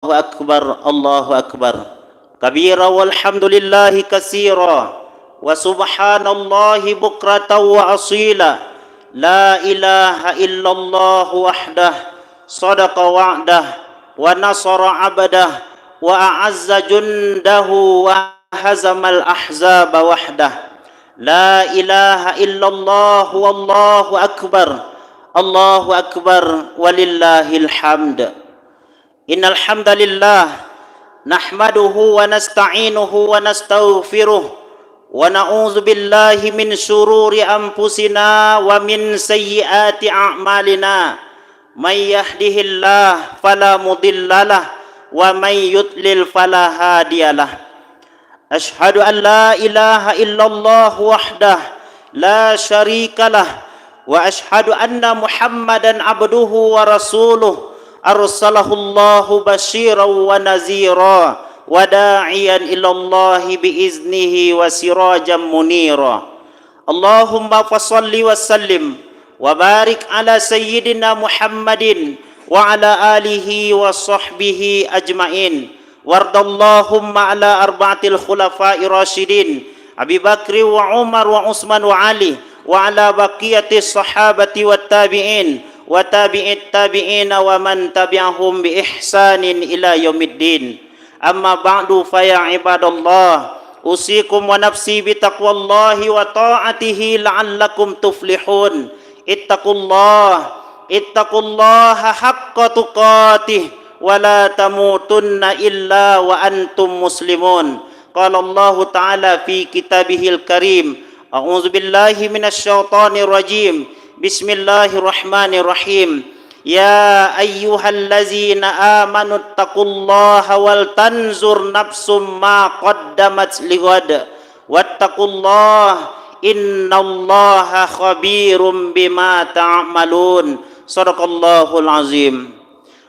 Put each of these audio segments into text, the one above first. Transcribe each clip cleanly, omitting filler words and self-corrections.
الله أكبر كبيرا والحمد لله كثيرا وسبحان الله بكرة وأصيلا لا إله إلا الله وحده صدق وعده ونصر عبده وأعز جنده وهزم الأحزاب وحده لا إله إلا الله والله أكبر الله أكبر ولله الحمد إن الحمد لله نحمده ونستعينه ونستغفره ونعوذ بالله من شرور أنفسنا ومن سيئات أعمالنا من يهده الله فلا مضل له ومن يضلل فلا هادي له أشهد أن لا إله إلا الله وحده لا شريك له وأشهد أن محمدا عبده ورسوله أرسله الله بشيرا ونذيرا وداعيا إلى الله بإذنه وسراجا منيرا اللهم فصل وسلم وبارك على سيدنا محمد وعلى آله وصحبه أجمعين وارض اللهم على أربعة الخلفاء الراشدين أبي بكر وعمر وعثمان وعلي وعلى بقية الصحابة والتابعين وتابع التابعين ومن تبعهم بإحسان إلى يوم الدين أما بعد فيا عباد الله أوصيكم ونفسي بتقوى الله وطاعته لعلكم تفلحون اتقوا الله حق تقاته ولا تموتن إلا وأنتم مسلمون قال الله تعالى في كتابه الكريم أعوذ بالله من الشيطان الرجيم بسم الله الرحمن الرحيم يا أيها الذين آمنوا اتقوا الله ولتنظر نفس ما قدمت لغد واتقوا الله إن الله خبير بما تعملون صدق الله العظيم.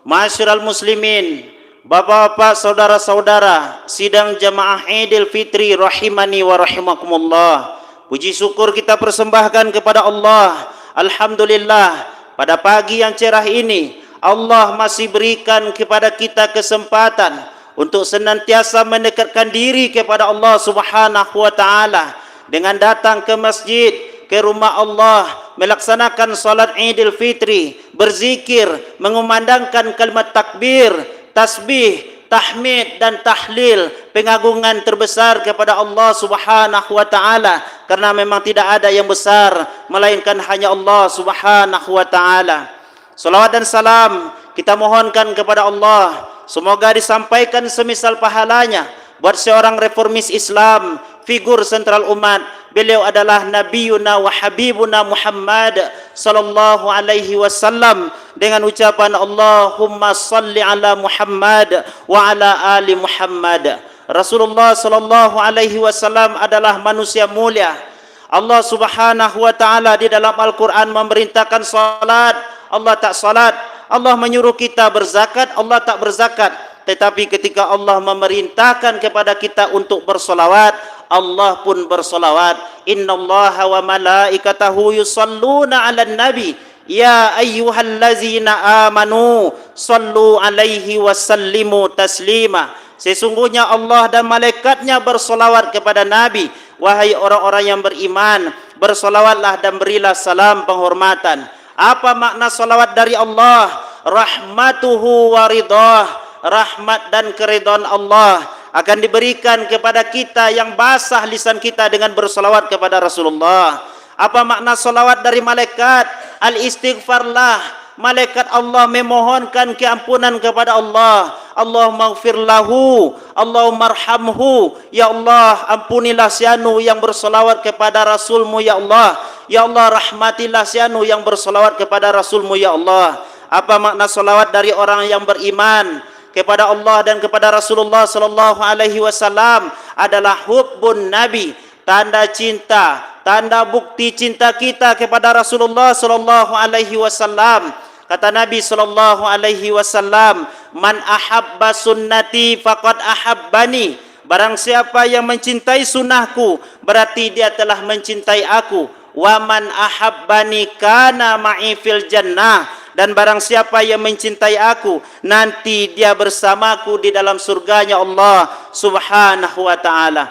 Ma'asyiral muslimin, bapak-bapak, saudara-saudara, sidang jamaah Idul Fitri rahimani wa rahimakumullah. Puji syukur kita persembahkan kepada Allah. Alhamdulillah, pada pagi yang cerah ini Allah masih berikan kepada kita kesempatan untuk senantiasa mendekatkan diri kepada Allah Subhanahu wa taala dengan datang ke masjid, ke rumah Allah, melaksanakan salat Idul Fitri, berzikir, mengumandangkan kalimat takbir, tasbih, tahmid dan tahlil, pengagungan terbesar kepada Allah Subhanahu wa taala, karena memang tidak ada yang besar melainkan hanya Allah Subhanahu wa taala. Salawat dan salam kita mohonkan kepada Allah, semoga disampaikan semisal pahalanya buat seorang reformis Islam, figur sentral umat. Beliau adalah Nabiuna wa Habibuna Muhammad sallallahu alaihi wasallam dengan ucapan Allahumma salli ala Muhammad wa ala ali Muhammad. Rasulullah sallallahu alaihi wasallam adalah manusia mulia. Allah Subhanahu wa taala di dalam Al-Qur'an memerintahkan salat, Allah tak salat. Allah menyuruh kita berzakat, Allah tak berzakat. Tetapi ketika Allah memerintahkan kepada kita untuk bersolawat, Allah pun bersolawat. Innallaha wa malaikatahu yusalluna 'alan nabi ya ayyuhallazina amanu sallu alaihi wa sallimu taslima. Sesungguhnya Allah dan malaikatnya bersolawat kepada Nabi. Wahai orang-orang yang beriman, bersolawatlah dan berilah salam penghormatan. Apa makna solawat dari Allah? Rahmatuhu wa ridah, rahmat dan keridhaan Allah akan diberikan kepada kita yang basah lisan kita dengan bersolawat kepada Rasulullah. Apa makna solawat dari malaikat? Al-istighfarlah, malaikat Allah memohonkan keampunan kepada Allah. Allahumma ighfir lahu, Allahumma arhamhu. Ya Allah, ampunilah sianu yang bersolawat kepada Rasulmu ya Allah. Ya Allah, rahmatilah sianu yang bersolawat kepada Rasulmu ya Allah. Apa makna solawat dari orang yang beriman kepada Allah dan kepada Rasulullah sallallahu alaihi wasallam? Adalah hubbun nabi, tanda cinta, tanda bukti cinta kita kepada Rasulullah sallallahu alaihi wasallam. Kata Nabi sallallahu alaihi wasallam, man ahabba sunnati faqad ahabbani. Barang siapa yang mencintai sunnahku, berarti dia telah mencintai aku. Wa man ahabbani kana ma'i fil jannah. dan barang siapa yang mencintai aku, nanti dia bersamaku di dalam surganya Allah Subhanahu wa taala.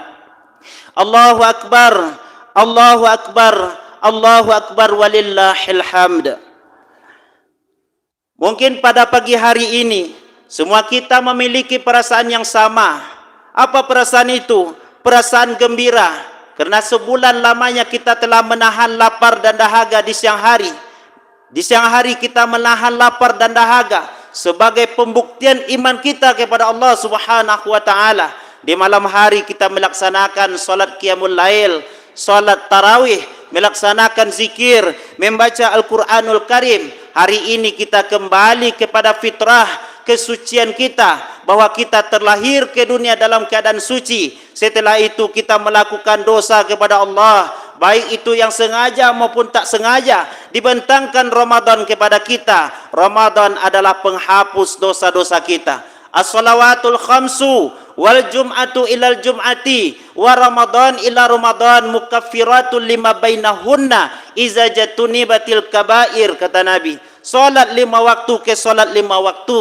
Allahu akbar, Allahu akbar, Allahu akbar walillahil hamd. Mungkin pada pagi hari ini semua kita memiliki perasaan yang sama. Apa perasaan itu? Perasaan gembira, karena sebulan lamanya kita telah menahan lapar dan dahaga di siang hari. Di siang hari kita menahan lapar dan dahaga sebagai pembuktian iman kita kepada Allah Subhanahu wa taala. Di malam hari kita melaksanakan salat qiyamul lail, salat tarawih, melaksanakan zikir, membaca Al-Quranul Karim. Hari ini kita kembali kepada fitrah kesucian kita, bahwa kita terlahir ke dunia dalam keadaan suci. Setelah itu kita melakukan dosa kepada Allah, baik itu yang sengaja maupun tak sengaja. Dibentangkan Ramadan kepada kita. Ramadan adalah penghapus dosa-dosa kita. As-salawatul khamsu wal jum'atu ilal jum'ati wa Ramadan ila Ramadan mukaffiratul lima bainahunna iza jatunibatil kabair, kata Nabi. Salat 5 waktu ke salat 5 waktu,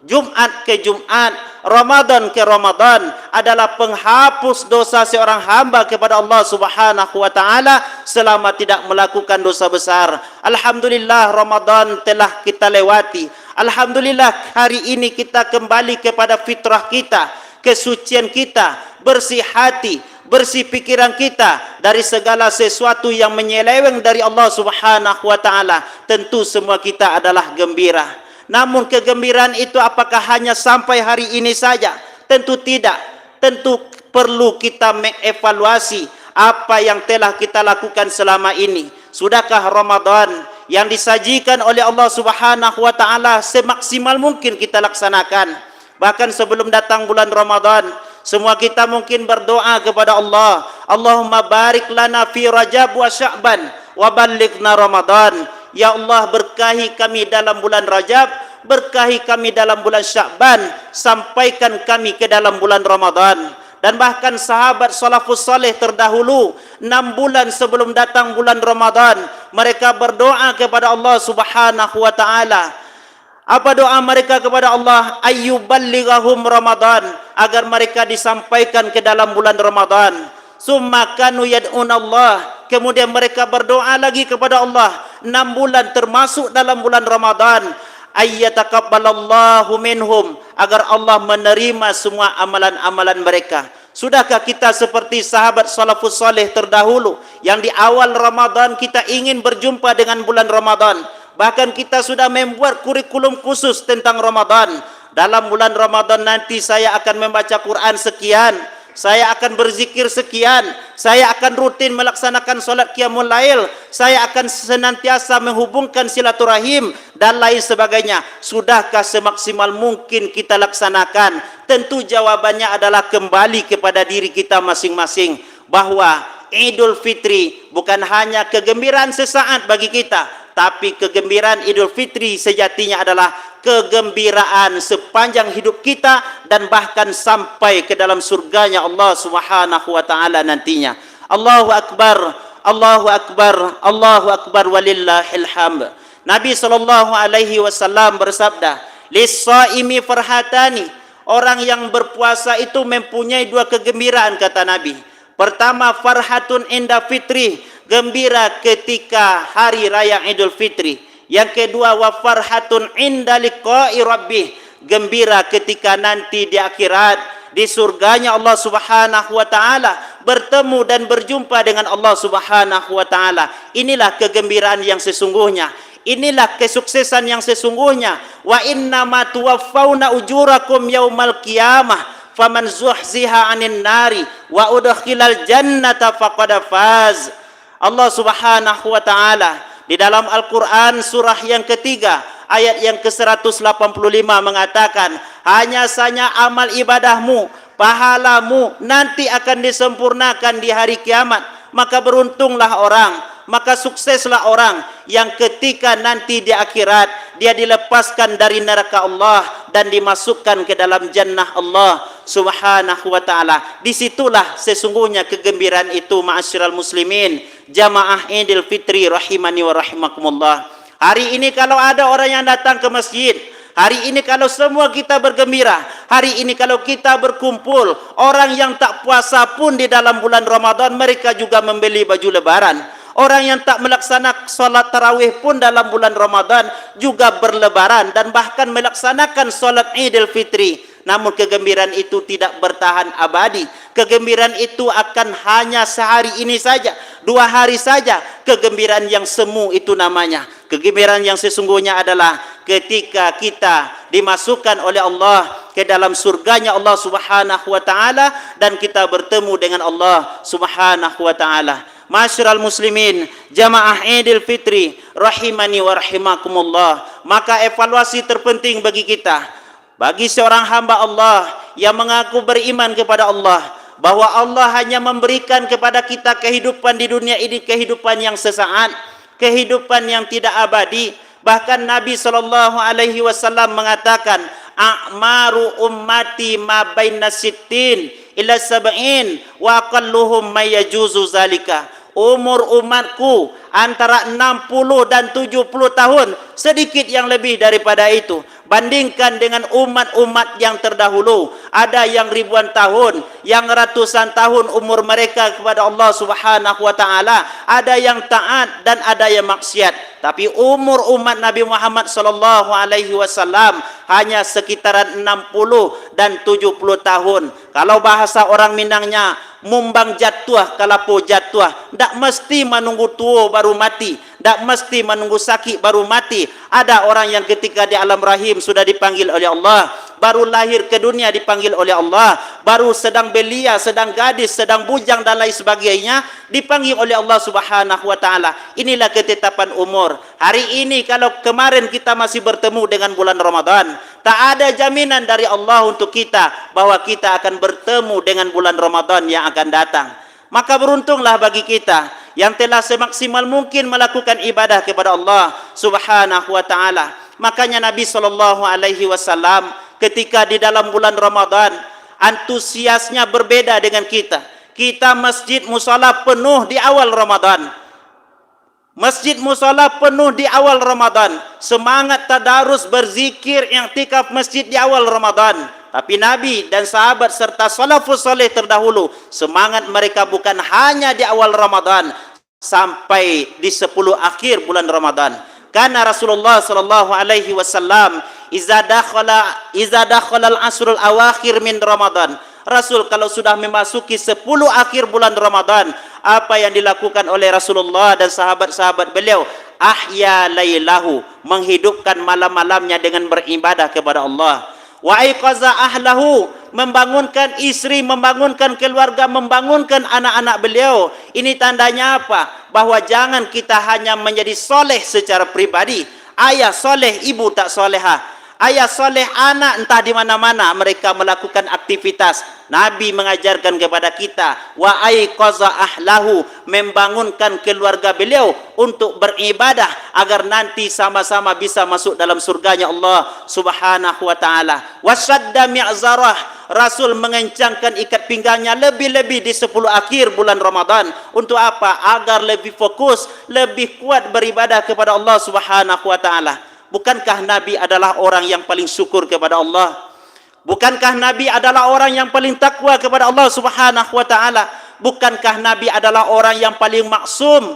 Jumat ke Jumat, Ramadan ke Ramadan adalah penghapus dosa seorang hamba kepada Allah Subhanahu wa taala selama tidak melakukan dosa besar. Alhamdulillah, Ramadan telah kita lewati. Alhamdulillah, hari ini kita kembali kepada fitrah kita, kesucian kita, bersih hati, bersih pikiran kita dari segala sesuatu yang menyeleweng dari Allah Subhanahu wa taala. Tentu semua kita adalah gembira. Namun kegembiraan itu apakah hanya sampai hari ini saja? Tentu tidak. Tentu perlu kita mengevaluasi apa yang telah kita lakukan selama ini. Sudahkah Ramadan yang disajikan oleh Allah Subhanahu wa taala semaksimal mungkin kita laksanakan? Bahkan sebelum datang bulan Ramadan, semua kita mungkin berdoa kepada Allah, Allahumma barik lana fi Rajab wa Sya'ban wa ballighna Ramadan. Ya Allah, berkahi kami dalam bulan Rajab, berkahi kami dalam bulan Sya'ban, sampaikan kami ke dalam bulan Ramadan. Dan bahkan sahabat salafus saleh terdahulu 6 bulan sebelum datang bulan Ramadan, mereka berdoa kepada Allah Subhanahu wa taala. Apa doa mereka kepada Allah? Ayyuballighahum Ramadan, agar mereka disampaikan ke dalam bulan Ramadan. Summa kanu yad'un Allah, kemudian mereka berdoa lagi kepada Allah 6 bulan termasuk dalam bulan Ramadan. Ayyataqabbalallahu minhum, agar Allah menerima semua amalan-amalan mereka. Sudahkah kita seperti sahabat salafus saleh terdahulu yang di awal Ramadan kita ingin berjumpa dengan bulan Ramadan? Bahkan kita sudah membuat kurikulum khusus tentang Ramadan. Dalam bulan Ramadan nanti saya akan membaca Quran sekian, saya akan berzikir sekian, saya akan rutin melaksanakan solat qiyamul lail, saya akan senantiasa menghubungkan silaturahim dan lain sebagainya. Sudahkah semaksimal mungkin kita laksanakan? Tentu jawabannya adalah kembali kepada diri kita masing-masing, bahwa Idul Fitri bukan hanya kegembiraan sesaat bagi kita, tapi kegembiraan Idul Fitri sejatinya adalah kegembiraan sepanjang hidup kita dan bahkan sampai ke dalam surganya Allah Subhanahu wa taala nantinya. Allahu akbar, Allahu akbar, Allahu akbar walillahil hamd. Nabi sallallahu alaihi wasallam bersabda, "Lis-shaimi farhatani." Orang yang berpuasa itu mempunyai 2 kegembiraan, kata Nabi. Pertama, farhatun inda fitri, gembira ketika hari raya Idul Fitri. Yang kedua, wa farhatun inda liqa'i rabbih, gembira ketika nanti di akhirat, di surganya Allah Subhanahu wa taala, bertemu dan berjumpa dengan Allah Subhanahu wa taala. Inilah kegembiraan yang sesungguhnya. Inilah kesuksesan yang sesungguhnya. Wa innama tuwaffawna ujurakum yaumal qiyamah faman zuhziha 'anil nari wa udkhilal jannata faqad faz. Allah Subhanahu wa taala di dalam Al-Quran surah yang ketiga ayat yang ke-185 mengatakan, hanya saja amal ibadahmu, pahalamu nanti akan disempurnakan di hari kiamat. Maka beruntunglah orang, maka sukseslah orang yang ketika nanti di akhirat dia dilepaskan dari neraka Allah dan dimasukkan ke dalam jannah Allah Subhanahu wa taala. Disitulah sesungguhnya kegembiraan itu, ma'asyiral muslimin, jamaah Idul Fitri rahimani wa rahimakumullah. Hari ini kalau ada orang yang datang ke masjid, hari ini kalau semua kita bergembira, hari ini kalau kita berkumpul, orang yang tak puasa pun di dalam bulan Ramadan mereka juga membeli baju lebaran. Orang yang tak melaksanakan solat tarawih pun dalam bulan Ramadan juga berlebaran dan bahkan melaksanakan solat Idul Fitri. Namun kegembiraan itu tidak bertahan abadi. Kegembiraan itu akan hanya sehari ini saja, 2 hari saja. Kegembiraan yang semu itu namanya. Kegembiraan yang sesungguhnya adalah ketika kita dimasukkan oleh Allah ke dalam surganya Allah Subhanahu wa taala dan kita bertemu dengan Allah Subhanahu wa taala. Masyarul muslimin, jamaah Idul Fitri rahimani wa rahimakumullah. Maka evaluasi terpenting bagi kita, bagi seorang hamba Allah yang mengaku beriman kepada Allah, bahwa Allah hanya memberikan kepada kita kehidupan di dunia ini, kehidupan yang sesaat, kehidupan yang tidak abadi. Bahkan Nabi SAW mengatakan, a'maru ummati ma baina sittin ila sab'in wa aqalluhum may yajuzu zalika. Umur umatku antara 60 dan 70 tahun, sedikit yang lebih daripada itu. Bandingkan dengan umat-umat yang terdahulu, ada yang ribuan tahun, yang ratusan tahun umur mereka kepada Allah Subhanahu wa taala, ada yang taat dan ada yang maksiat. Tapi umur umat Nabi Muhammad sallallahu alaihi wasallam hanya sekitaran 60 dan 70 tahun. Kalau bahasa orang Minangnya, mumbang jatuh kalapo jatuh, ndak mesti menunggu tua baru mati, ndak mesti menunggu sakit baru mati. Ada orang yang ketika di alam rahim sudah dipanggil oleh Allah, baru lahir ke dunia dipanggil oleh Allah, baru sedang belia, sedang gadis, sedang bujang dan lain sebagainya dipanggil oleh Allah Subhanahu wa taala. Inilah ketetapan umur. Hari ini kalau kemarin kita masih bertemu dengan bulan Ramadan, tak ada jaminan dari Allah untuk kita bahwa kita akan bertemu dengan bulan Ramadan yang akan datang. Maka beruntunglah bagi kita yang telah semaksimal mungkin melakukan ibadah kepada Allah Subhanahu wa taala. Makanya Nabi SAW ketika di dalam bulan Ramadan antusiasnya berbeda dengan kita. Kita masjid musala penuh di awal Ramadan. Masjid musala penuh di awal Ramadan. Semangat tadarus berzikir i'tikaf masjid di awal Ramadan. Tapi Nabi dan sahabat serta salafus saleh terdahulu, semangat mereka bukan hanya di awal Ramadan sampai di 10 akhir bulan Ramadan. Karena Rasulullah sallallahu alaihi wasallam iza dakhala al-asrul awakhir min Ramadan, Rasul kalau sudah memasuki 10 akhir bulan Ramadan, apa yang dilakukan oleh Rasulullah dan sahabat-sahabat beliau? Ahya lailahu, menghidupkan malam-malamnya dengan beribadah kepada Allah. Wa aiqaza ahlahu, membangunkan istri, membangunkan keluarga, membangunkan anak-anak beliau. Ini tandanya apa? Bahwa jangan kita hanya menjadi soleh secara pribadi. Ayah soleh, ibu tak soleha. Ayah soleh, anak entah di mana-mana mereka melakukan aktivitas. Nabi mengajarkan kepada kita, wa aiqaza ahlahu, membangunkan keluarga beliau untuk beribadah agar nanti sama-sama bisa masuk dalam surganya Allah Subhanahu wa taala. Wasadda mi'zarah, Rasul mengencangkan ikat pinggangnya lebih-lebih di 10 akhir bulan Ramadan. Untuk apa? Agar lebih fokus, lebih kuat beribadah kepada Allah Subhanahu wa taala. Bukankah Nabi adalah orang yang paling syukur kepada Allah? Bukankah Nabi adalah orang yang paling takwa kepada Allah Subhanahu wa taala? Bukankah Nabi adalah orang yang paling maksum?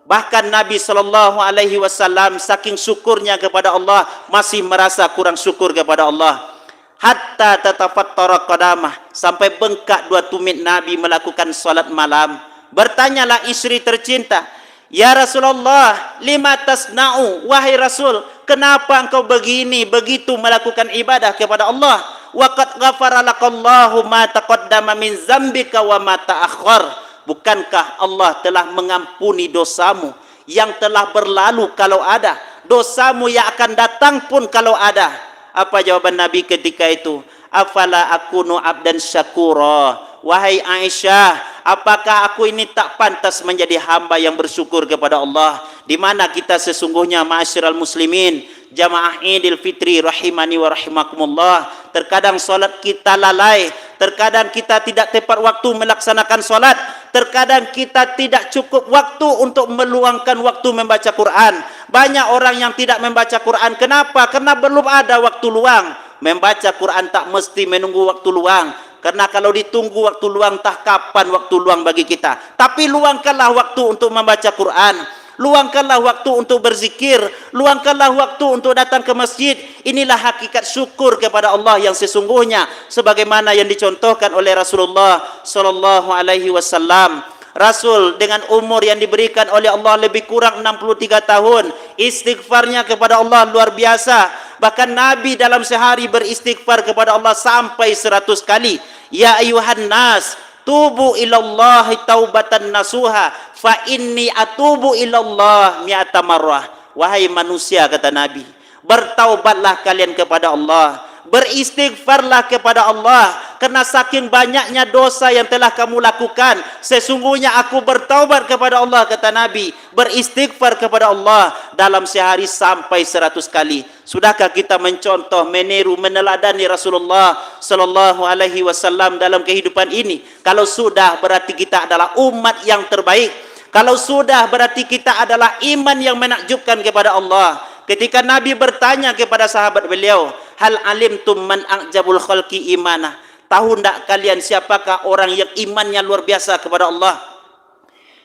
Bahkan Nabi sallallahu alaihi wasallam saking syukurnya kepada Allah masih merasa kurang syukur kepada Allah. Hatta tatafattara qadamah, sampai bengkak 2 tumit Nabi melakukan salat malam. Bertanyalah istri tercinta, "Ya Rasulullah, lima tasna'u?" Wahai Rasul, kenapa engkau begini begitu melakukan ibadah kepada Allah? Wa qad ghafara lakallahu ma taqaddama min dzambika wa ma ta'akhkhar. Bukankah Allah telah mengampuni dosamu yang telah berlalu kalau ada, dosamu yang akan datang pun kalau ada? Apa jawaban Nabi ketika itu? Afala akunu abdan syakura. Wahai Aisyah, apakah aku ini tak pantas menjadi hamba yang bersyukur kepada Allah? Di mana kita sesungguhnya, ma'asyiral muslimin, jamaah Idul Fitri rahimani wa rahimakumullah, terkadang solat kita lalai, terkadang kita tidak tepat waktu melaksanakan solat, Terkadang kita tidak cukup waktu untuk meluangkan waktu membaca Quran. Banyak orang yang tidak membaca Quran. Kenapa? Karena belum ada waktu luang. Membaca Quran tak mesti menunggu waktu luang. Karena kalau ditunggu waktu luang, tak kapan waktu luang bagi kita. Tapi luangkanlah waktu untuk membaca Quran. Luangkanlah waktu untuk berzikir. Luangkanlah waktu untuk datang ke masjid. Inilah hakikat syukur kepada Allah yang sesungguhnya, sebagaimana yang dicontohkan oleh Rasulullah sallallahu alaihi wasallam. Rasul dengan umur yang diberikan oleh Allah lebih kurang 63 tahun, istighfarnya kepada Allah luar biasa. Bahkan Nabi dalam sehari beristighfar kepada Allah sampai 100 kali. Ya ayuhan nas, tubu ilallahi taubatan nasuha, fa inni atubu ilallah mi'ata marrah. Wahai manusia, kata Nabi, bertaubatlah kalian kepada Allah, beristighfarlah kepada Allah, karena saking banyaknya dosa yang telah kamu lakukan, sesungguhnya aku bertaubat kepada Allah, kata Nabi, beristighfar kepada Allah dalam sehari sampai 100 kali. Sudahkah kita mencontoh, meniru, meneladani Rasulullah sallallahu alaihi wasallam dalam kehidupan ini? Kalau sudah, berarti kita adalah umat yang terbaik. Kalau sudah, berarti kita adalah iman yang menakjubkan kepada Allah. Ketika Nabi bertanya kepada sahabat beliau, hal alimtum man a'jabul khalqi imanah, tahu tidak kalian siapakah orang yang imannya luar biasa kepada Allah?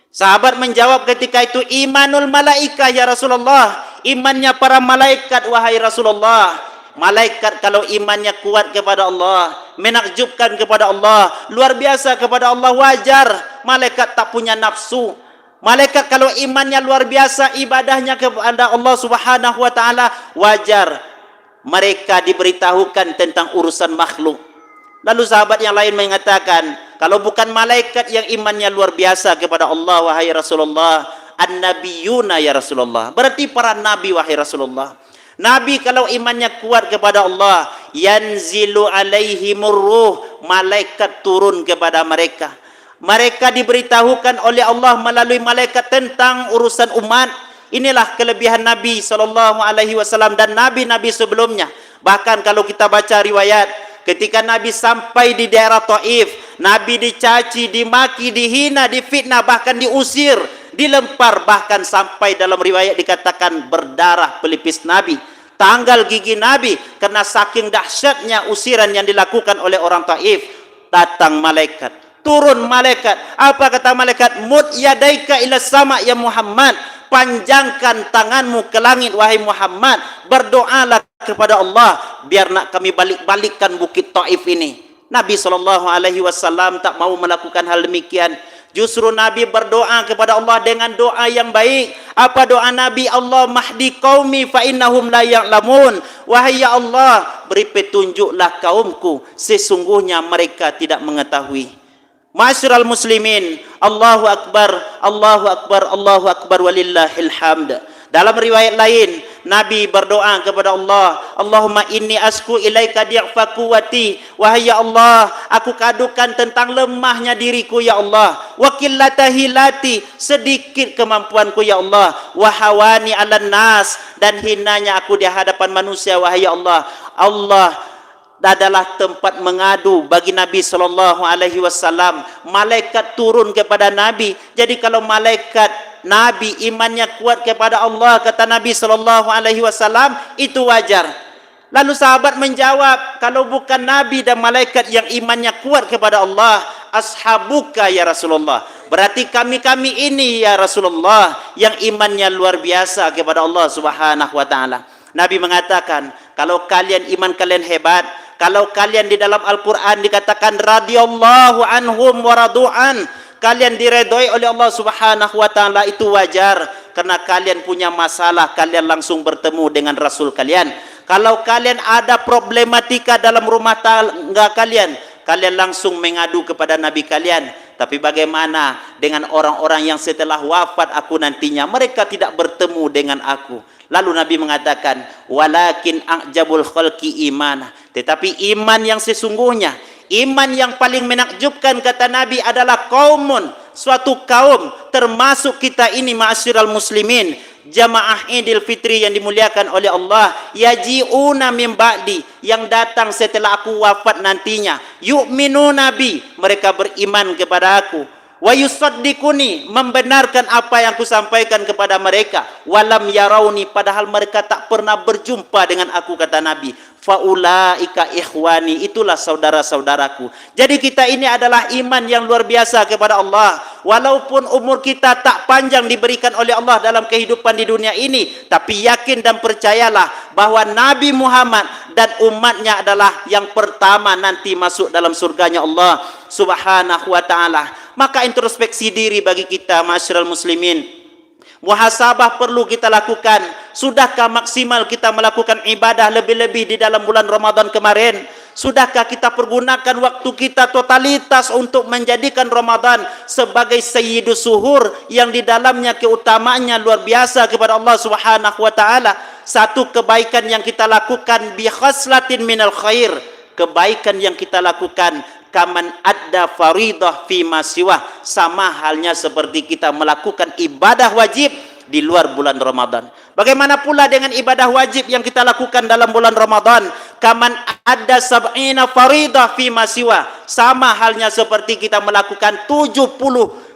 Sahabat menjawab ketika itu, imanul malaikah ya Rasulullah, imannya para malaikat wahai Rasulullah. Malaikat kalau imannya kuat kepada Allah, menakjubkan kepada Allah, luar biasa kepada Allah, wajar. Malaikat tak punya nafsu. Malaikat kalau imannya luar biasa, ibadahnya kepada Allah subhanahu wa ta'ala, wajar mereka diberitahukan tentang urusan makhluk. Lalu sahabat yang lain mengatakan, kalau bukan malaikat yang imannya luar biasa kepada Allah wahai Rasulullah, an-nabiyuna ya Rasulullah, berarti para nabi wahai Rasulullah. Nabi kalau imannya kuat kepada Allah, yanzilu alaihimur ruh, malaikat turun kepada mereka. Mereka diberitahukan oleh Allah melalui malaikat tentang urusan umat. Inilah kelebihan Nabi sallallahu alaihi wasallam dan nabi-nabi sebelumnya. Bahkan kalau kita baca riwayat, ketika Nabi sampai di daerah Taif, Nabi dicaci, dimaki, dihina, difitnah, bahkan diusir, dilempar, bahkan sampai dalam riwayat dikatakan berdarah pelipis Nabi, tanggal gigi Nabi, karena saking dahsyatnya usiran yang dilakukan oleh orang Taif. Datang malaikat, turun malaikat. Apa kata malaikat? Mud yadaika ila sama ya Muhammad, panjangkan tanganmu ke langit wahai Muhammad, berdoalah kepada Allah biar nak kami balik-balikkan bukit Taif ini. Nabi SAW tak mau melakukan hal demikian. Justru Nabi berdoa kepada Allah dengan doa yang baik. Apa doa Nabi? Allah mahdi qaumi fa innahum la ya'lamun. Wahai ya Allah, beri petunjuklah kaumku, sesungguhnya mereka tidak mengetahui. Ma'asyiral muslimin, Allahu akbar, Allahu akbar, Allahu akbar walillahil hamd. Dalam riwayat lain, Nabi berdoa kepada Allah, Allahumma inni asku ilaika di'fa quwwati, wahai ya Allah, aku kadukan tentang lemahnya diriku ya Allah, wa qillata hilati, sedikit kemampuanku ya Allah, wa hawani 'alan nas, dan hinanya aku di hadapan manusia wahai ya Allah. Allah adalah tempat mengadu bagi Nabi sallallahu alaihi wasallam. Malaikat turun kepada Nabi. Jadi kalau malaikat Nabi imannya kuat kepada Allah, kata Nabi sallallahu alaihi wasallam, itu wajar. Lalu sahabat menjawab, kalau bukan Nabi dan malaikat yang imannya kuat kepada Allah, ashabuka ya Rasulullah, berarti kami-kami ini ya Rasulullah yang imannya luar biasa kepada Allah subhanahu wa ta'ala. Nabi mengatakan, kalau kalian iman kalian hebat, kalau kalian di dalam Al-Quran dikatakan radhiyallahu anhum wa radu'an, kalian diredoi oleh Allah subhanahu wa ta'ala, itu wajar. Karena kalian punya masalah, kalian langsung bertemu dengan Rasul kalian. Kalau kalian ada problematika dalam rumah tangga kalian, kalian langsung mengadu kepada Nabi kalian. Tapi bagaimana dengan orang-orang yang setelah wafat aku nantinya, mereka tidak bertemu dengan aku. Lalu Nabi mengatakan, walakin a'jabul khalqi imanah, tetapi iman yang sesungguhnya, iman yang paling menakjubkan, kata Nabi, adalah kaumun, suatu kaum, termasuk kita ini ma'asyiral muslimin, jamaah Idul Fitri yang dimuliakan oleh Allah, yaji'una min ba'di, yang datang setelah aku wafat nantinya, yu'minu nabi, mereka beriman kepada aku, wa yusaddiquni, membenarkan apa yang aku sampaikan kepada mereka, walam yarauni, padahal mereka tak pernah berjumpa dengan aku, kata Nabi. Faulaika ikhwani, itulah saudara-saudaraku. Jadi kita ini adalah iman yang luar biasa kepada Allah. Walaupun umur kita tak panjang diberikan oleh Allah dalam kehidupan di dunia ini, tapi yakin dan percayalah bahwa Nabi Muhammad dan umatnya adalah yang pertama nanti masuk dalam surganya Allah Subhanahu wa ta'ala. Maka introspeksi diri bagi kita, masyarakat muslimin. Muhasabah perlu kita lakukan. Sudahkah maksimal kita melakukan ibadah lebih-lebih di dalam bulan Ramadan kemarin? Sudahkah kita pergunakan waktu kita totalitas untuk menjadikan Ramadan sebagai sayyidus suhur yang di dalamnya keutamaannya luar biasa kepada Allah Subhanahu wa taala? Satu kebaikan yang kita lakukan bi khaslatin minal khair, kebaikan yang kita lakukan kaman adda faridah fi masiwah, sama halnya seperti kita melakukan ibadah wajib di luar bulan Ramadan. Bagaimana pula dengan ibadah wajib yang kita lakukan dalam bulan Ramadan? Kaman adda sab'ina faridah fi masiwah, sama halnya seperti kita melakukan 70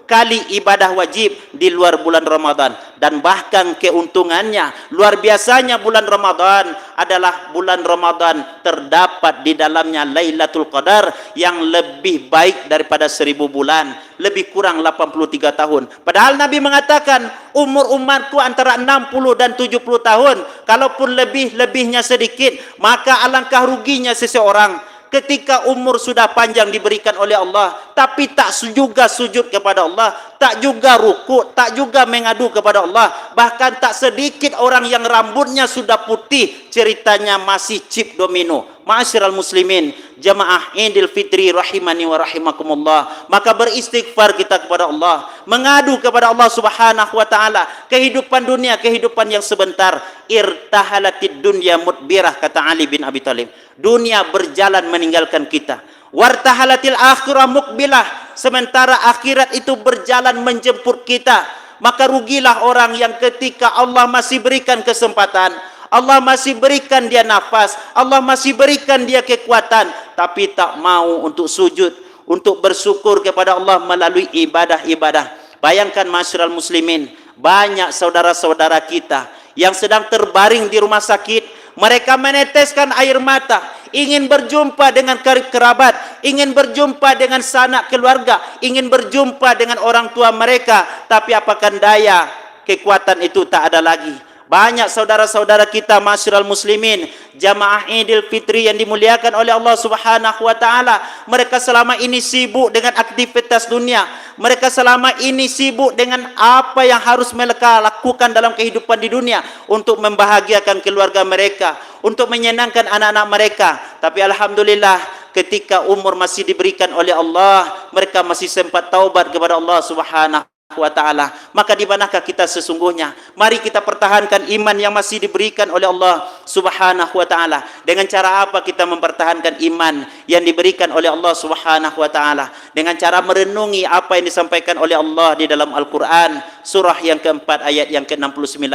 kali ibadah wajib di luar bulan Ramadan. Dan bahkan keuntungannya, luar biasanya bulan Ramadan adalah bulan Ramadan terdapat di dalamnya Lailatul Qadar yang lebih baik daripada 1000 bulan, lebih kurang 83 tahun. Padahal Nabi mengatakan umur umatku antara 60 dan 70 tahun. Kalaupun lebihnya sedikit, maka alangkah ruginya seseorang ketika umur sudah panjang diberikan oleh Allah, tapi tak juga sujud kepada Allah, tak juga ruku, tak juga mengadu kepada Allah. Bahkan tak sedikit orang yang rambutnya sudah putih, ceritanya masih chip domino. Ma'asyiral muslimin, jamaah Idul Fitri rahimani wa rahimakumullah. Maka beristighfar kita kepada Allah, mengadu kepada Allah Subhanahu wa taala. Kehidupan dunia, kehidupan yang sebentar. Irtahalatid dunya mudbirah, kata Ali bin Abi Thalib. Dunia berjalan meninggalkan kita. Wartahalatil akhirah mukbilah, sementara akhirat itu berjalan menjemput kita. Maka rugilah orang yang ketika Allah masih berikan kesempatan, Allah masih berikan dia nafas, Allah masih berikan dia kekuatan, tapi tak mau untuk sujud, untuk bersyukur kepada Allah melalui ibadah-ibadah. Bayangkan masyarakat muslimin, banyak saudara-saudara kita yang sedang terbaring di rumah sakit. Mereka meneteskan air mata, ingin berjumpa dengan karib kerabat, ingin berjumpa dengan sanak keluarga, ingin berjumpa dengan orang tua mereka, tapi apakan daya, kekuatan itu tak ada lagi. Banyak saudara-saudara kita masyarakat muslimin, jamaah Idul Fitri yang dimuliakan oleh Allah Subhanahu wa taala, mereka selama ini sibuk dengan aktivitas dunia. Mereka selama ini sibuk dengan apa yang harus mereka lakukan dalam kehidupan di dunia untuk membahagiakan keluarga mereka, untuk menyenangkan anak-anak mereka. Tapi alhamdulillah, ketika umur masih diberikan oleh Allah, mereka masih sempat taubat kepada Allah Subhanahu wa ta'ala. Maka di manakah kita sesungguhnya? Mari kita pertahankan iman yang masih diberikan oleh Allah Subhanahu wa ta'ala. Dengan cara apa kita mempertahankan iman yang diberikan oleh Allah Subhanahu wa ta'ala? Dengan cara merenungi apa yang disampaikan oleh Allah di dalam Al-Quran, surah yang keempat ayat yang ke-69.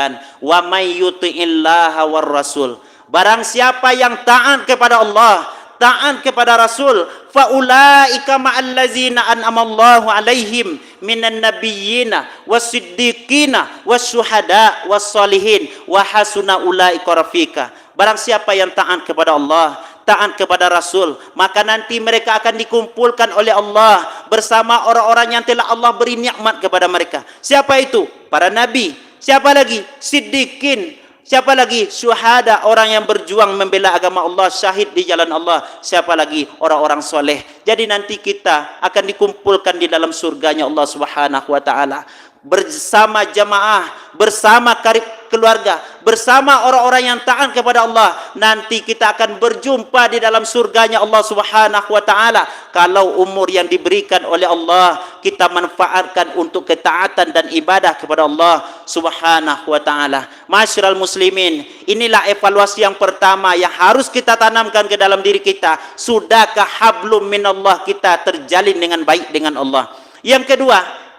Wa may yuti'illaha war rasul, barang siapa yang taat kepada Allah, taat kepada Rasul, faulaika ma'allazina an'amallahu alaihim minan nabiyyina wasiddiqina wasyuhada wassalihin wa hasuna ulaika rafiqa. Barang siapa yang taat kepada Allah, taat kepada Rasul, maka nanti mereka akan dikumpulkan oleh Allah bersama orang-orang yang telah Allah beri nikmat kepada mereka. Siapa itu? Para nabi. Siapa lagi? Siddiqin. Siapa lagi? Syuhada, orang yang berjuang membela agama Allah, syahid di jalan Allah. Siapa lagi? Orang-orang soleh. Jadi nanti kita akan dikumpulkan di dalam surganya Allah Subhanahu wa ta'ala, bersama jamaah, bersama karib keluarga, bersama orang-orang yang taat kepada Allah. Nanti kita akan berjumpa di dalam surganya Allah Subhanahu wa ta'ala. Kalau umur yang diberikan oleh Allah kita manfaatkan untuk ketaatan dan ibadah kepada Allah Subhanahu wa ta'ala. Masyarakat muslimin, inilah evaluasi yang pertama yang harus kita tanamkan ke dalam diri kita. Sudahkah hablum minallah kita terjalin dengan baik dengan Allah? Yang kedua,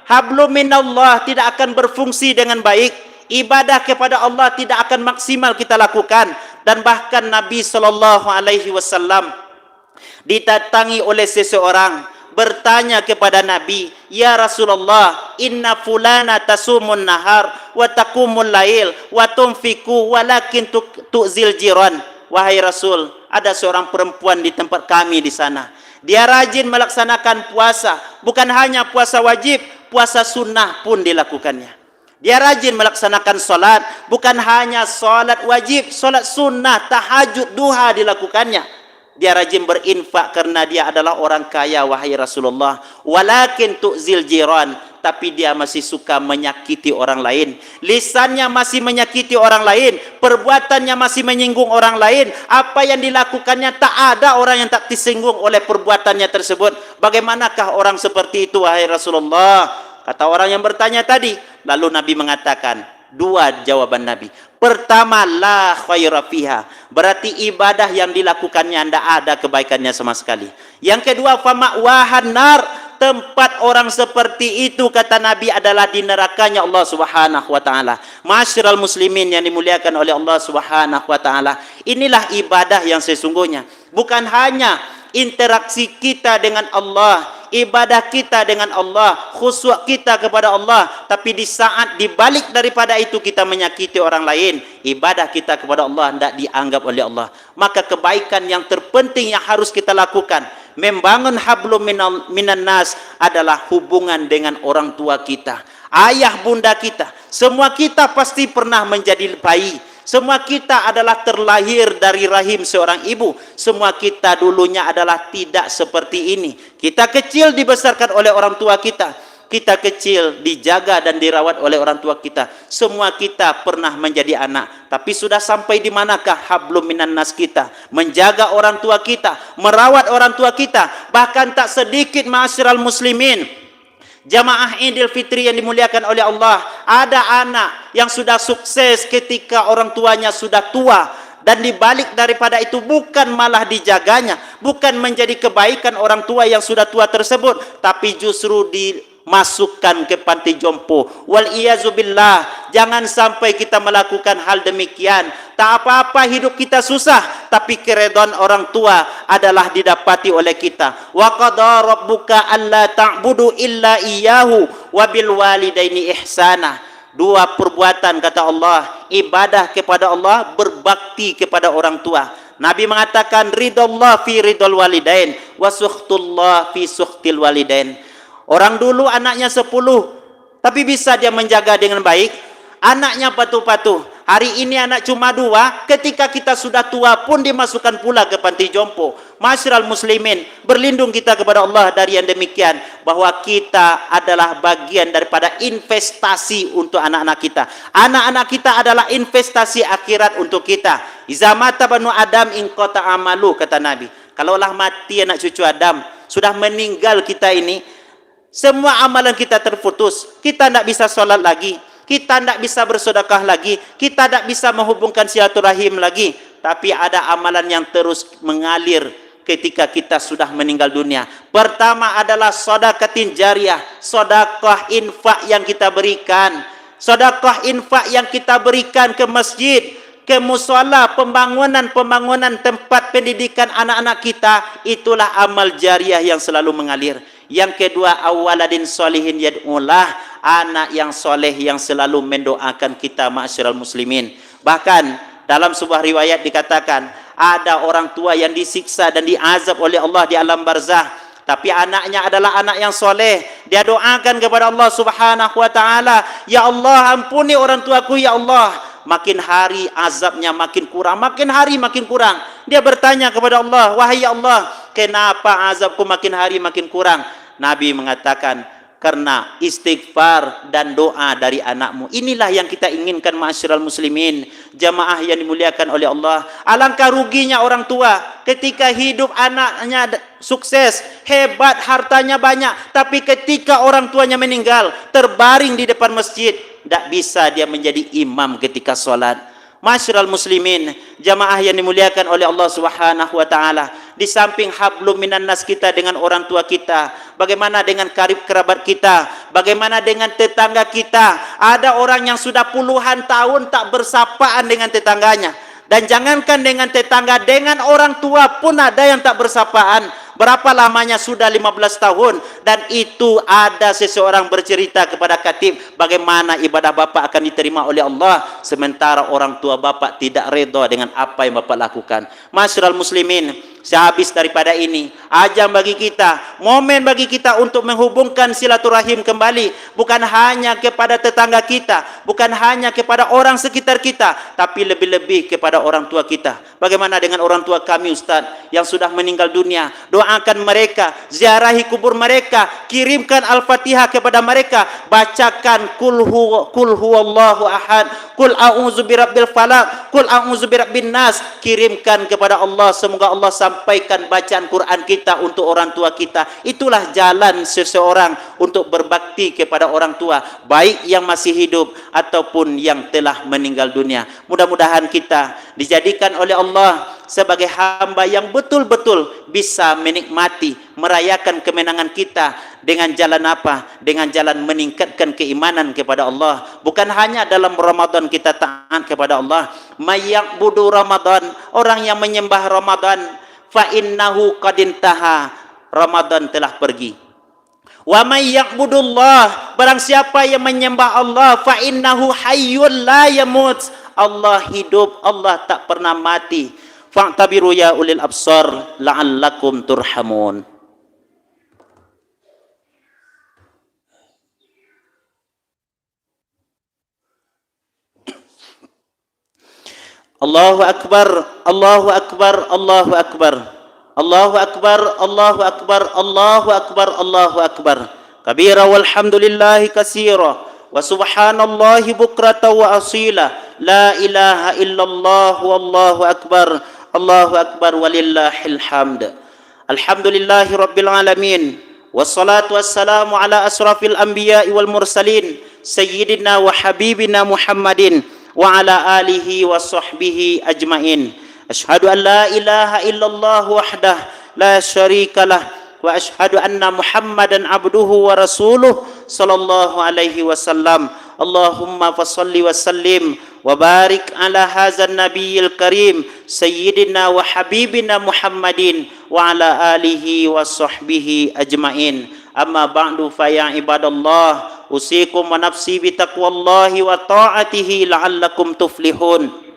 hablum minallah tidak akan berfungsi dengan baik, ibadah kepada Allah tidak akan maksimal kita lakukan. Dan bahkan Nabi SAW didatangi oleh seseorang bertanya kepada Nabi, "Ya Rasulullah, inna fulana tasumun nahar wa taqumul lail wa tunfiku walakin tu'zil jiran." Wahai Rasul, ada seorang perempuan di tempat kami di sana. Dia rajin melaksanakan puasa, bukan hanya puasa wajib, puasa sunnah pun dilakukannya. Dia rajin melaksanakan solat, bukan hanya solat wajib, solat sunnah, tahajud, duha dilakukannya. Dia rajin berinfak karena dia adalah orang kaya, wahai Rasulullah. Walakin tu'zil jiran, tapi dia masih suka menyakiti orang lain. Lisannya masih menyakiti orang lain, perbuatannya masih menyinggung orang lain. Apa yang dilakukannya tak ada orang yang tak disinggung oleh perbuatannya tersebut. Bagaimanakah orang seperti itu, wahai Rasulullah? Kata orang yang bertanya tadi. Lalu Nabi mengatakan, dua jawaban Nabi. Pertama, la khaira fiha, berarti ibadah yang dilakukannya tidak ada kebaikannya sama sekali. Yang kedua, fama'wahan nar, tempat orang seperti itu kata Nabi adalah di nerakanya Allah Subhanahu wa taala. Ma'asyiral muslimin yang dimuliakan oleh Allah Subhanahu wa taala, inilah ibadah yang sesungguhnya. Bukan hanya interaksi kita dengan Allah, ibadah kita dengan Allah, khusyuk kita kepada Allah, tapi di saat dibalik daripada itu kita menyakiti orang lain, ibadah kita kepada Allah tidak dianggap oleh Allah. Maka kebaikan yang terpenting yang harus kita lakukan, membangun hablum minan nas, adalah hubungan dengan orang tua kita, ayah bunda kita. Semua kita pasti pernah menjadi bayi. Semua kita adalah terlahir dari rahim seorang ibu. Semua kita dulunya adalah tidak seperti ini. Kita kecil dibesarkan oleh orang tua kita. Kita kecil dijaga dan dirawat oleh orang tua kita. Semua kita pernah menjadi anak. Tapi sudah sampai di manakah hablum minan nas kita? Menjaga orang tua kita, merawat orang tua kita. Bahkan tak sedikit ma'asyiral muslimin, jamaah Idul Fitri yang dimuliakan oleh Allah, ada anak yang sudah sukses ketika orang tuanya sudah tua, dan dibalik daripada itu bukan malah dijaganya, bukan menjadi kebaikan orang tua yang sudah tua tersebut, tapi justru dimasukkan ke panti jompo. Wal iyazubillah, jangan sampai kita melakukan hal demikian. Tak apa-apa hidup kita susah, tapi keridhaan orang tua adalah didapati oleh kita. Wa qada rabbuka alla ta'budu illa iyyahu wa bil walidaini ihsana. Dua perbuatan kata Allah, ibadah kepada Allah, berbakti kepada orang tua. Nabi mengatakan ridallah fi ridal walidain wa sukhtullah fi sukhtil walidain. Orang dulu anaknya 10, tapi bisa dia menjaga dengan baik. Anaknya patuh-patuh. Hari ini anak cuma 2, ketika kita sudah tua pun dimasukkan pula ke panti jompo. Ma'asyiral muslimin, berlindung kita kepada Allah dari yang demikian, bahwa kita adalah bagian daripada investasi untuk anak-anak kita. Anak-anak kita adalah investasi akhirat untuk kita. Iza mata banu Adam in qata amalu, kata Nabi. Kalaulah mati anak cucu Adam, sudah meninggal kita ini, semua amalan kita terputus. Kita tidak bisa sholat lagi, kita tidak bisa bersedekah lagi, kita tidak bisa menghubungkan silaturahim lagi. Tapi ada amalan yang terus mengalir ketika kita sudah meninggal dunia. Pertama adalah sedekatin jariyah, sedekah infak yang kita berikan. Sedekah infak yang kita berikan ke masjid, ke musola, pembangunan tempat pendidikan anak-anak kita, itulah amal jariyah yang selalu mengalir. Yang kedua, awaladin solihin yad'ulah, anak yang soleh yang selalu mendoakan kita, ma'asyiral muslimin. Bahkan dalam sebuah riwayat dikatakan ada orang tua yang disiksa dan diazab oleh Allah di alam barzah, tapi anaknya adalah anak yang soleh. Dia doakan kepada Allah Subhanahu wa taala, ya Allah ampuni orang tuaku ya Allah. Makin hari azabnya makin kurang, makin hari makin kurang. Dia bertanya kepada Allah, wahai ya Allah, kenapa azabku makin hari makin kurang? Nabi mengatakan, karena istighfar dan doa dari anakmu. Inilah yang kita inginkan, ma'asyiral muslimin, jamaah yang dimuliakan oleh Allah. Alangkah ruginya orang tua ketika hidup anaknya sukses, hebat, hartanya banyak, tapi ketika orang tuanya meninggal, terbaring di depan masjid, tidak bisa dia menjadi imam ketika sholat. Ma'asyiral muslimin, jamaah yang dimuliakan oleh Allah Subhanahu wa taala, di samping hablum minan nas kita dengan orang tua kita, bagaimana dengan karib kerabat kita, bagaimana dengan tetangga kita? Ada orang yang sudah puluhan tahun tak bersapaan dengan tetangganya. Dan jangankan dengan tetangga, dengan orang tua pun ada yang tak bersapaan. Berapa lamanya? Sudah 15 tahun. Dan itu ada seseorang bercerita kepada khatib bagaimana ibadah bapak akan diterima oleh Allah, sementara orang tua bapak tidak redha dengan apa yang bapak lakukan. Masyarul muslimin, sehabis daripada ini, ajang bagi kita, momen bagi kita untuk menghubungkan silaturahim kembali, bukan hanya kepada tetangga kita, bukan hanya kepada orang sekitar kita, tapi lebih-lebih kepada orang tua kita. Bagaimana dengan orang tua kami Ustaz yang sudah meninggal dunia? Doakan mereka, ziarahi kubur mereka, kirimkan Al-Fatihah kepada mereka, bacakan kul huwallahu ahad, kul a'udzu birabbil falaq, kul a'udzu birabbin nas, kirimkan kepada Allah. Semoga Allah sampaikan bacaan Quran kita untuk orang tua kita. Itulah jalan seseorang untuk berbakti kepada orang tua, baik yang masih hidup ataupun yang telah meninggal dunia. Mudah-mudahan kita dijadikan oleh Allah sebagai hamba yang betul-betul bisa menikmati, merayakan kemenangan kita dengan jalan apa? Dengan jalan meningkatkan keimanan kepada Allah. Bukan hanya dalam Ramadan kita taat kepada Allah. Mayyabudu Ramadan, orang yang menyembah Ramadan, fa innahu qad intaha, Ramadan telah pergi. Wa may ya'budullah, barang siapa yang menyembah Allah, fa innahu hayyul la yamut, Allah hidup, Allah tak pernah mati. Fa'tabiru ya ulil absar la'allakum turhamun. Allahu akbar, Allahu akbar, Allahu akbar. Allahu akbar, Allahu akbar, Allahu akbar, Allahu akbar. Kabira walhamdulillahi katsira wa subhanallahi bukratan wa asila. La ilaha illallah wallahu akbar. Allahu akbar walillahil hamd. Alhamdulillahi rabbil alamin. Wassalatu wassalamu ala asrafil anbiya'i wal mursalin sayyidina wa habibina Muhammadin wa ala alihi wa sahbihi ajmain. Ashhadu an la ilaha illallah wahdah la syarika lah wa ashhadu anna Muhammadan abduhu wa rasuluh sallallahu alaihi wasallam. Allahumma fassalli wa sallim wa barik ala hadzal nabiyil karim sayyidina wa habibina Muhammadin wa ala alihi wa sahbihi ajmain. Amma ba'du fa ya ibadallah, usikum wa nafsi bi taqwallahi wa ta'atihi la'allakum tuflihun.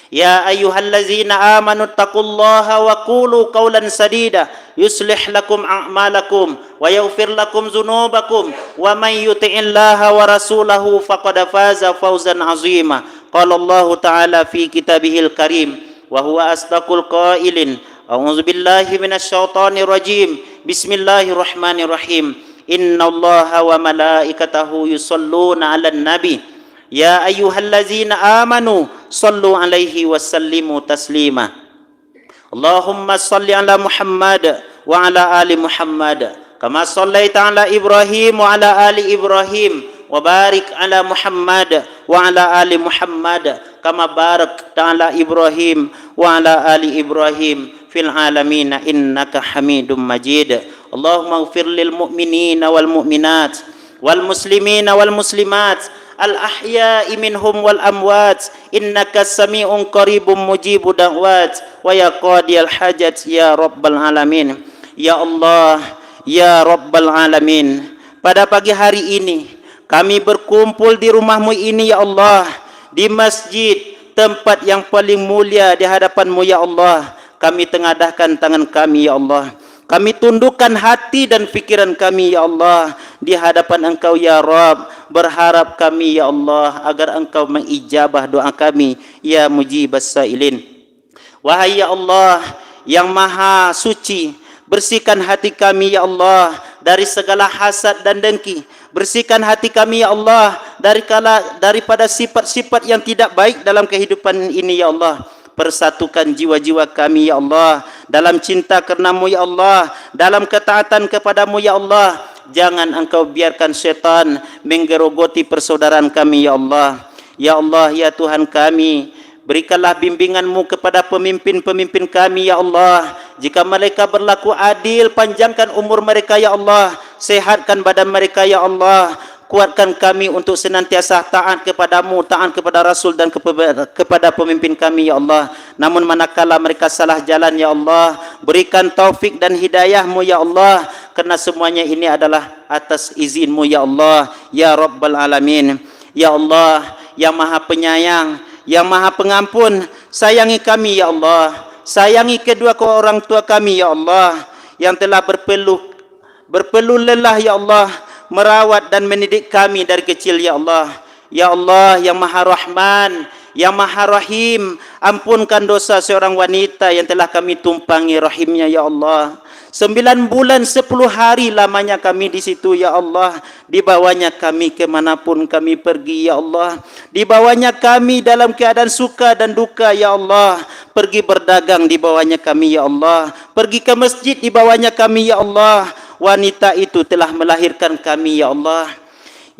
Ya ayyuhallazina amanu taqullaha wa qulu qawlan sadida yuslih lakum a'malakum wa yaghfir lakum dzunubakum wa may yuti'illaha wa rasulahu faqad faza fawzan 'azima. Qala Allah ta'ala fi kitabihil karim wa huwa asdaqul qailin. A'udzu billahi minasy syaithanir rajim. Bismillahirrahmanirrahim. Innallaha wa malaikatahu yusholluna 'alan nabi. Ya ayyuhallazina amanu sallu alaihi wa sallimu taslima. Allahumma salli ala Muhammad wa ala ali Muhammad kama sallaita ala Ibrahim wa ala ali Ibrahim wa barik ala Muhammad wa ala ali Muhammad kama barakta ala Ibrahim wa ala ali Ibrahim fil alamin innaka Hamidum Majid. Allahumma ighfir lil mu'minina wal mu'minat wal muslimina wal muslimat al-ahya'i minhum wal amwat innaka sami'un qaribun mujibud da'wat wa ya qadiyal hajat ya rabbal alamin. Ya Allah, ya rabbal alamin, pada pagi hari ini kami berkumpul di rumah-Mu ini ya Allah, di masjid, tempat yang paling mulia di hadapan-Mu ya Allah. Kami tengadahkan tangan kami ya Allah, kami tundukkan hati dan pikiran kami ya Allah di hadapan Engkau ya Rabb. Berharap kami ya Allah agar Engkau mengijabah doa kami ya mujibas sailin. Wahai ya Allah yang maha suci, bersihkan hati kami ya Allah dari segala hasad dan dengki. Bersihkan hati kami ya Allah daripada sifat-sifat yang tidak baik dalam kehidupan ini ya Allah. Persatukan jiwa-jiwa kami ya Allah dalam cinta karenamu ya Allah, dalam ketaatan kepadamu ya Allah. Jangan Engkau biarkan syaitan menggerogoti persaudaraan kami ya Allah. Ya Allah, ya Tuhan kami, berikanlah bimbingan-Mu kepada pemimpin-pemimpin kami ya Allah. Jika mereka berlaku adil, panjangkan umur mereka ya Allah, sehatkan badan mereka ya Allah. kuatkan kami untuk senantiasa taat kepadamu, taat kepada Rasul dan kepada pemimpin kami ya Allah. Namun manakala mereka salah jalan ya Allah, berikan taufik dan hidayahmu ya Allah, kerana semuanya ini adalah atas izinmu ya Allah, ya Rabbal Alamin. Ya Allah yang maha penyayang, yang maha pengampun, sayangi kami ya Allah, sayangi kedua orang tua kami ya Allah, yang telah berpeluh lelah ya Allah, merawat dan mendidik kami dari kecil ya Allah. Ya Allah yang maha rahman, yang maha rahim, ampunkan dosa seorang wanita yang telah kami tumpangi rahimnya ya Allah. 9 bulan 10 hari lamanya kami di situ ya Allah. Dibawanya kami kemanapun kami pergi ya Allah. Dibawanya kami dalam keadaan suka dan duka ya Allah. Pergi berdagang dibawanya kami ya Allah. Pergi ke masjid dibawanya kami ya Allah. Wanita itu telah melahirkan kami ya Allah,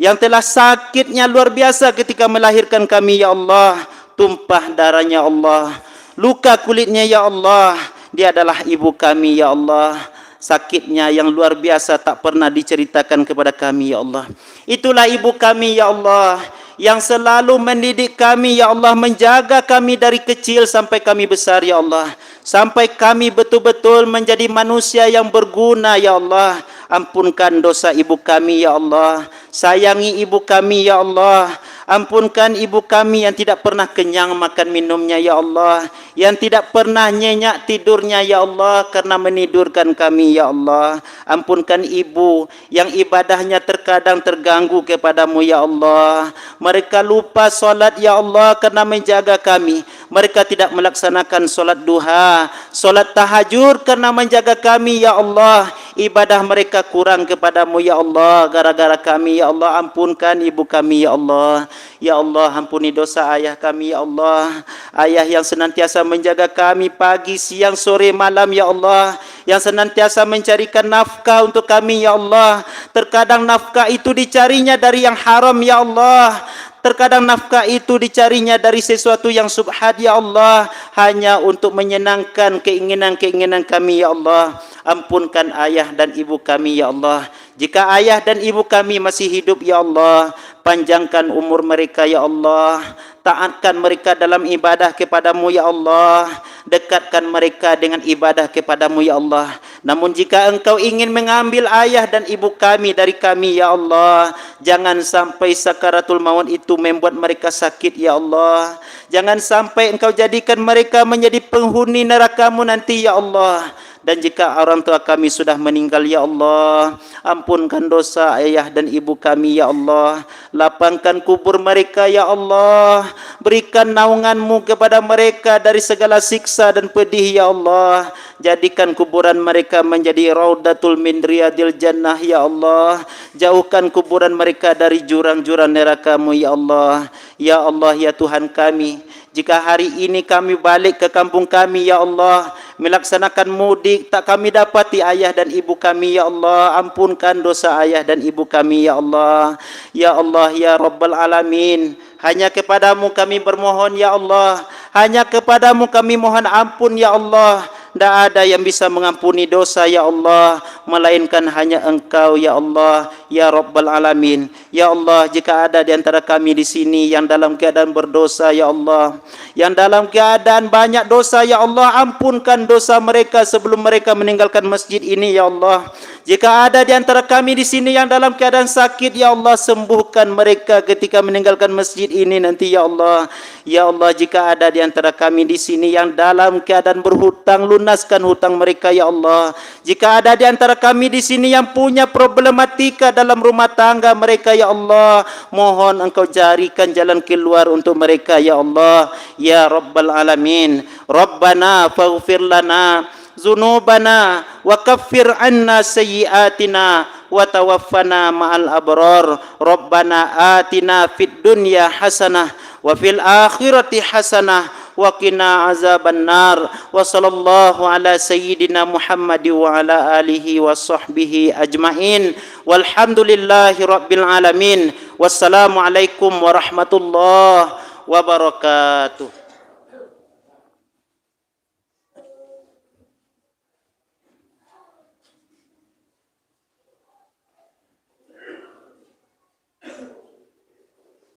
yang telah sakitnya luar biasa ketika melahirkan kami ya Allah. Tumpah darahnya Allah, luka kulitnya ya Allah. Dia adalah ibu kami ya Allah. Sakitnya yang luar biasa tak pernah diceritakan kepada kami ya Allah. Itulah ibu kami ya Allah, yang selalu mendidik kami ya Allah, menjaga kami dari kecil sampai kami besar ya Allah, sampai kami betul-betul menjadi manusia yang berguna ya Allah. Ampunkan dosa ibu kami ya Allah, sayangi ibu kami ya Allah. Ampunkan ibu kami yang tidak pernah kenyang makan minumnya ya Allah, yang tidak pernah nyenyak tidurnya ya Allah karena menidurkan kami ya Allah. Ampunkan ibu yang ibadahnya terkadang terganggu kepadamu ya Allah. Mereka lupa solat ya Allah karena menjaga kami. Mereka tidak melaksanakan solat duha, solat tahajud karena menjaga kami ya Allah. Ibadah mereka kurang kepadamu ya Allah gara-gara kami ya Allah. Ampunkan ibu kami ya Allah. Ya Allah, ampuni dosa ayah kami ya Allah. Ayah yang senantiasa menjaga kami pagi, siang, sore, malam ya Allah, yang senantiasa mencarikan nafkah untuk kami ya Allah. Terkadang nafkah itu dicarinya dari yang haram ya Allah. Terkadang nafkah itu dicarinya dari sesuatu yang subhat ya Allah, hanya untuk menyenangkan keinginan-keinginan kami ya Allah. Ampunkan ayah dan ibu kami ya Allah. Jika ayah dan ibu kami masih hidup ya Allah, panjangkan umur mereka ya Allah. Taatkan mereka dalam ibadah kepadamu ya Allah. Dekatkan mereka dengan ibadah kepadamu ya Allah. Namun jika engkau ingin mengambil ayah dan ibu kami dari kami ya Allah, jangan sampai sakaratul maut itu membuat mereka sakit ya Allah. Jangan sampai engkau jadikan mereka menjadi penghuni neraka-Mu nanti ya Allah. Dan jika orang tua kami sudah meninggal ya Allah, ampunkan dosa ayah dan ibu kami ya Allah. Lapangkan kubur mereka ya Allah. Berikan naungan-Mu kepada mereka dari segala siksa dan pedih ya Allah. Jadikan kuburan mereka menjadi raudatul min riyadil jannah ya Allah. Jauhkan kuburan mereka dari jurang-jurang neraka-Mu ya Allah. Ya Allah ya Tuhan kami, jika hari ini kami balik ke kampung kami ya Allah, melaksanakan mudik, tak kami dapati ayah dan ibu kami ya Allah. Ampunkan dosa ayah dan ibu kami ya Allah. Ya Allah ya Rabbal Alamin, hanya kepadamu kami bermohon ya Allah. Hanya kepadamu kami mohon ampun ya Allah. Tak ada yang bisa mengampuni dosa ya Allah, melainkan hanya Engkau ya Allah ya Rabbal Alamin. Ya Allah, jika ada di antara kami di sini yang dalam keadaan berdosa ya Allah, yang dalam keadaan banyak dosa ya Allah, ampunkan dosa mereka sebelum mereka meninggalkan masjid ini ya Allah. Jika ada di antara kami di sini yang dalam keadaan sakit ya Allah, sembuhkan mereka ketika meninggalkan masjid ini nanti ya Allah. Ya Allah, jika ada di antara kami di sini yang dalam keadaan berhutang, lunaskan hutang mereka ya Allah. Jika ada di antara kami di sini yang punya problematika dalam rumah tangga mereka ya Allah, mohon Engkau jarikan jalan keluar untuk mereka ya Allah ya Rabbal Alamin. Rabbana faghfir lana zunubana wa kaffir anna sayyiatina wa tawaffana ma'al abrar. Rabbana atina fid dunya hasanah wa fil akhirati hasanah wa qina azaban nar. Wa sallallahu ala sayyidina Muhammad wa ala alihi wa sahbihi ajmain. Walhamdulillahi rabbil alamin. Wassalamu alaikum warahmatullahi wabarakatuh.